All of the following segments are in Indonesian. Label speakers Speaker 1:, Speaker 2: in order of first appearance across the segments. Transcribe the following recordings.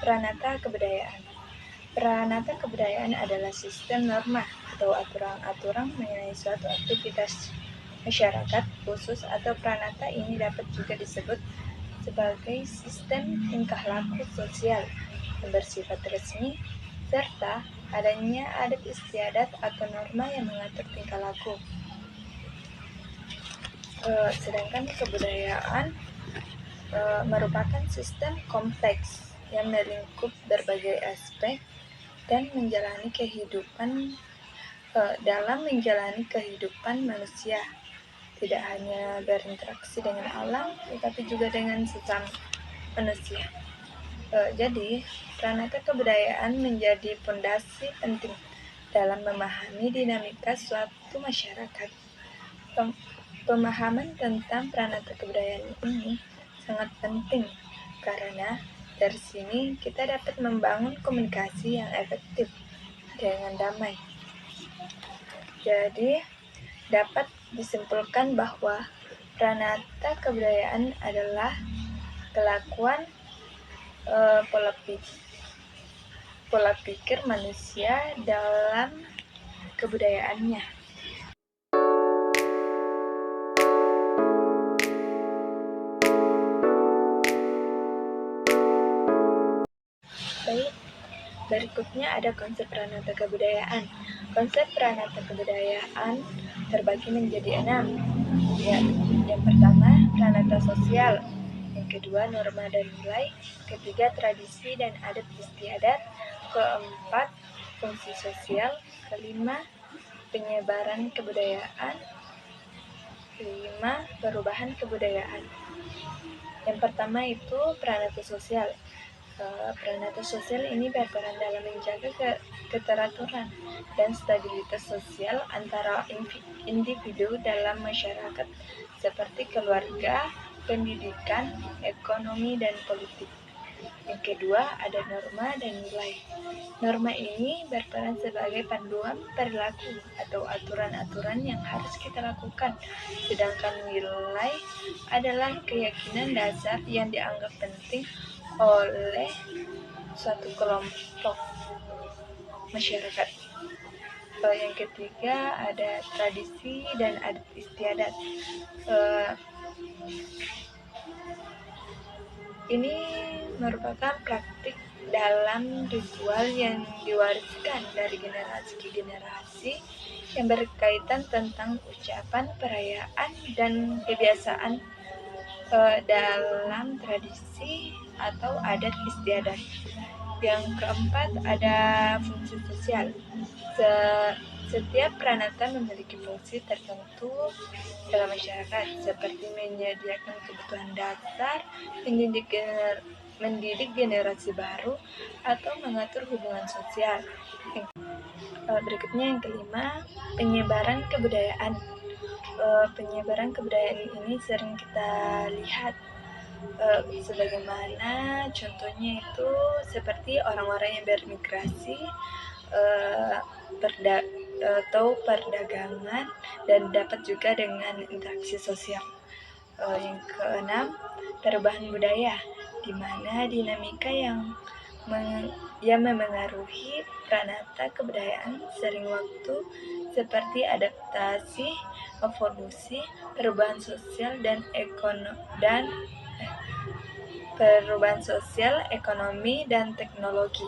Speaker 1: Pranata kebudayaan. Pranata kebudayaan adalah sistem norma atau aturan-aturan mengenai suatu aktivitas masyarakat khusus atau pranata. Ini dapat juga disebut sebagai sistem tingkah laku sosial yang bersifat resmi, serta adanya adat istiadat atau norma yang mengatur tingkah laku. Sedangkan kebudayaan merupakan sistem kompleks yang melingkup berbagai aspek dan dalam menjalani kehidupan manusia, tidak hanya berinteraksi dengan alam, tetapi juga dengan sesama manusia. Jadi, pranata kebudayaan menjadi fondasi penting dalam memahami dinamika suatu masyarakat. Pemahaman tentang pranata kebudayaan ini sangat penting karena dari sini kita dapat membangun komunikasi yang efektif dengan damai. Jadi, dapat disimpulkan bahwa pranata kebudayaan adalah kelakuan pola pikir manusia dalam kebudayaannya. Baik, berikutnya ada konsep pranata kebudayaan. Konsep pranata kebudayaan terbagi menjadi 6. Yang pertama, pranata sosial. Yang kedua, norma dan nilai. Ketiga, tradisi dan adat istiadat. Keempat, fungsi sosial. Kelima, penyebaran kebudayaan. Kelima, perubahan kebudayaan. Yang pertama itu pranata sosial. Pranata sosial ini berperan dalam menjaga keteraturan dan stabilitas sosial antara individu dalam masyarakat seperti keluarga, pendidikan, ekonomi, dan politik. Yang kedua, ada norma dan nilai. Norma ini berperan sebagai panduan perilaku atau aturan-aturan yang harus kita lakukan. Sedangkan nilai adalah keyakinan dasar yang dianggap penting oleh suatu kelompok masyarakat. Yang ketiga, ada tradisi dan adat istiadat. Ini merupakan praktik dalam ritual yang diwariskan dari generasi ke generasi yang berkaitan tentang ucapan, perayaan, dan kebiasaan dalam tradisi atau adat istiadat. Yang keempat, ada fungsi sosial. Setiap pranata memiliki fungsi tertentu dalam masyarakat, seperti menyediakan kebutuhan dasar, mendidik generasi baru, atau mengatur hubungan sosial. Berikutnya yang kelima, penyebaran kebudayaan. Penyebaran kebudayaan ini sering kita lihat sebagaimana contohnya itu seperti orang-orang yang bermigrasi atau perdagangan, dan dapat juga dengan interaksi sosial. Yang keenam, perubahan budaya, di mana dinamika yang memengaruhi pranata kebudayaan sering waktu seperti adaptasi, evolusi, perubahan sosial, ekonomi, dan teknologi.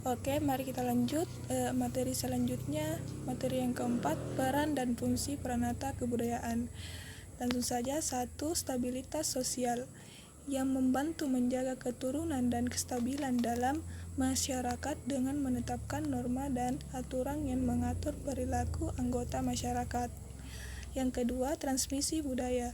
Speaker 2: Oke, mari kita lanjut materi selanjutnya, materi yang keempat, peran dan fungsi pranata kebudayaan. Langsung saja, 1. Stabilitas sosial yang membantu menjaga keturunan dan kestabilan dalam masyarakat dengan menetapkan norma dan aturan yang mengatur perilaku anggota masyarakat. Yang kedua, transmisi budaya,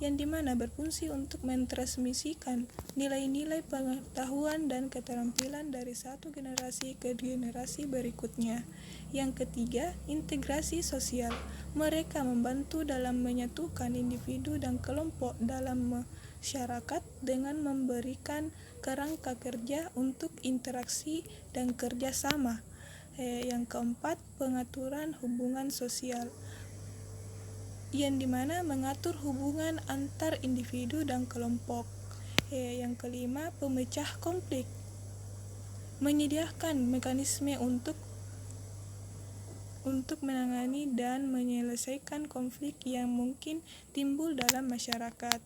Speaker 2: yang dimana berfungsi untuk mentransmisikan nilai-nilai pengetahuan dan keterampilan dari satu generasi ke generasi berikutnya. Yang ketiga, integrasi sosial. Mereka membantu dalam menyatukan individu dan kelompok dalam masyarakat dengan memberikan kerangka kerja untuk interaksi dan kerjasama. Yang keempat, pengaturan hubungan sosial, yang dimana mengatur hubungan antar individu dan kelompok. Yang kelima, pemecah konflik, menyediakan mekanisme untuk menangani dan menyelesaikan konflik yang mungkin timbul dalam masyarakat.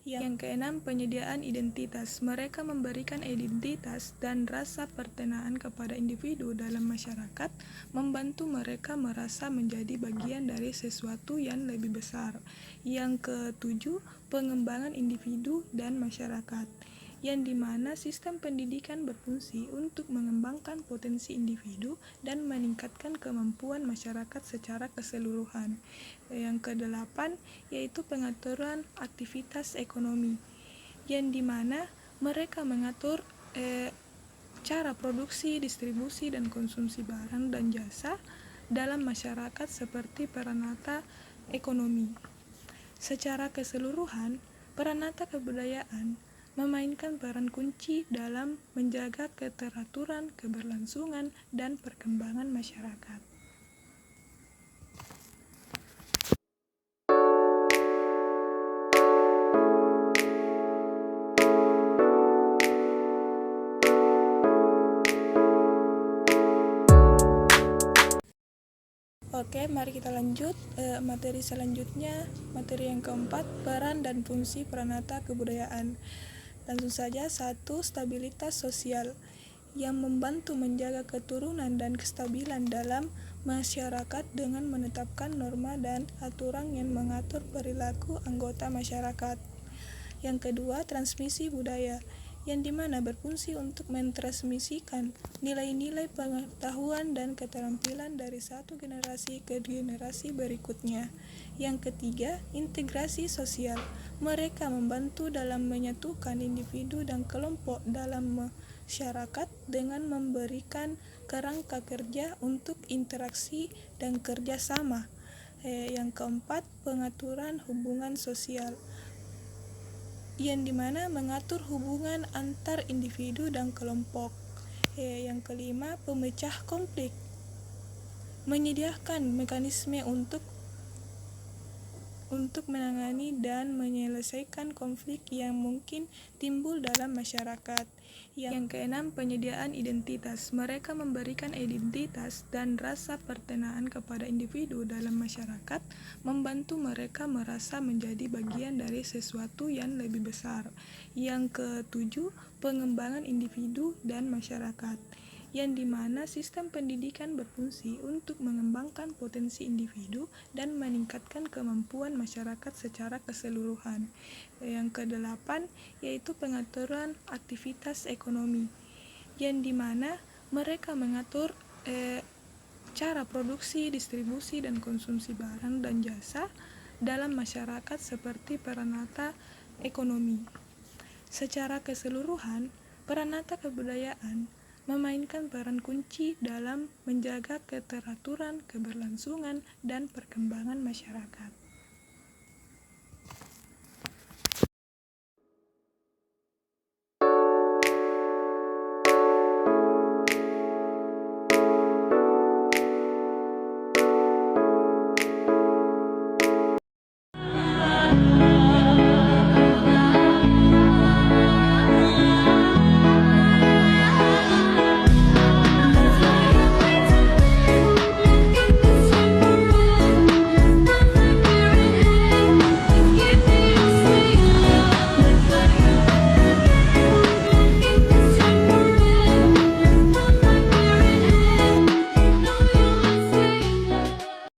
Speaker 2: Yang keenam, penyediaan identitas. Mereka memberikan identitas dan rasa pertenaan kepada individu dalam masyarakat, membantu mereka merasa menjadi bagian dari sesuatu yang lebih besar. Yang ketujuh, pengembangan individu dan masyarakat, yang dimana sistem pendidikan berfungsi untuk mengembangkan potensi individu dan meningkatkan kemampuan masyarakat secara keseluruhan. Yang kedelapan, yaitu pengaturan aktivitas ekonomi, yang dimana mereka mengatur cara produksi, distribusi, dan konsumsi barang dan jasa dalam masyarakat seperti peranata ekonomi. Secara keseluruhan, peranata kebudayaan memainkan peran kunci dalam menjaga keteraturan, keberlangsungan, dan perkembangan masyarakat. Oke, mari kita lanjut. Materi selanjutnya, materi yang keempat, peran dan fungsi peranata kebudayaan. Langsung saja, 1. Stabilitas sosial, yang membantu menjaga keturunan dan kestabilan dalam masyarakat dengan menetapkan norma dan aturan yang mengatur perilaku anggota masyarakat. Yang kedua, transmisi budaya, yang dimana berfungsi untuk mentransmisikan nilai-nilai pengetahuan dan keterampilan dari satu generasi ke generasi berikutnya. Yang ketiga, integrasi sosial. Mereka membantu dalam menyatukan individu dan kelompok dalam masyarakat dengan memberikan kerangka kerja untuk interaksi dan kerjasama. Yang keempat, pengaturan hubungan sosial, yang dimana mengatur hubungan antar individu dan kelompok. Yang kelima, pemecah konflik, menyediakan mekanisme untuk menangani dan menyelesaikan konflik yang mungkin timbul dalam masyarakat. Yang keenam, penyediaan identitas. Mereka memberikan identitas dan rasa pertenaan kepada individu dalam masyarakat, membantu mereka merasa menjadi bagian dari sesuatu yang lebih besar. Yang ketujuh, pengembangan individu dan masyarakat, yang dimana sistem pendidikan berfungsi untuk mengembangkan potensi individu dan meningkatkan kemampuan masyarakat secara keseluruhan. Yang kedelapan, yaitu pengaturan aktivitas ekonomi, yang dimana mereka mengatur cara produksi, distribusi, dan konsumsi barang dan jasa dalam masyarakat seperti peranata ekonomi. Secara keseluruhan, peranata kebudayaan memainkan peran kunci dalam menjaga keteraturan, keberlangsungan, dan perkembangan masyarakat.